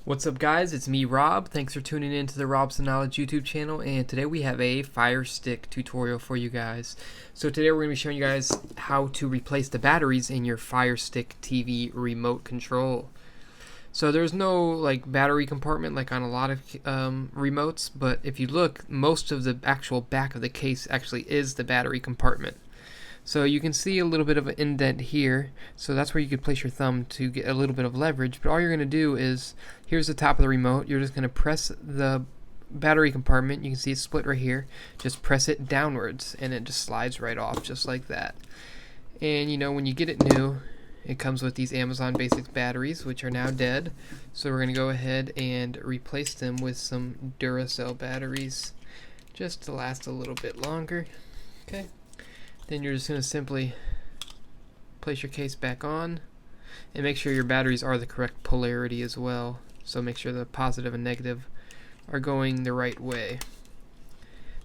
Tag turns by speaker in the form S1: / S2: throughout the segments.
S1: What's up, guys? It's me, Rob. Thanks for tuning in to the Robson Knowledge YouTube channel, and today we have a FireStick tutorial for you guys. So today we're going to be showing you guys how to replace the batteries in your FireStick TV remote control. So there's no like battery compartment like on a lot of remotes, but if you look, most of the actual back of the case actually is the battery compartment. So you can see a little bit of an indent here, so that's where you could place your thumb to get a little bit of leverage. But all you're going to do is, here's the top of the remote, you're just going to press the battery compartment. You can see it's split right here. Just press it downwards and it just slides right off just like that. And you know, when you get it new, it comes with these Amazon Basics batteries, which are now dead. So we're going to go ahead and replace them with some Duracell batteries just to last a little bit longer. Okay. Then you're just going to simply place your case back on and make sure your batteries are the correct polarity as well. So make sure the positive and negative are going the right way.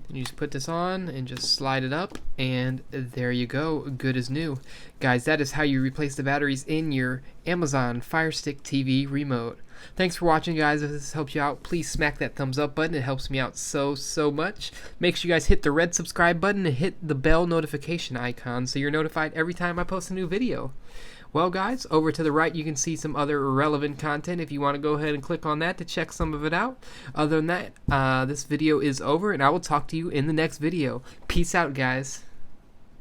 S1: Then you just put this on and just slide it up, and there you go, good as new. Guys, that is how you replace the batteries in your Amazon FireStick TV remote. Thanks for watching, guys. If this helps you out, please smack that thumbs up button. It helps me out so much. Make sure you guys hit the red subscribe button and hit the bell notification icon so you're notified every time I post a new video. Well, guys, over to the right you can see some other relevant content if you want to go ahead and click on that to check some of it out. Other than that, this video is over, and I will talk to you in the next video. Peace out, guys.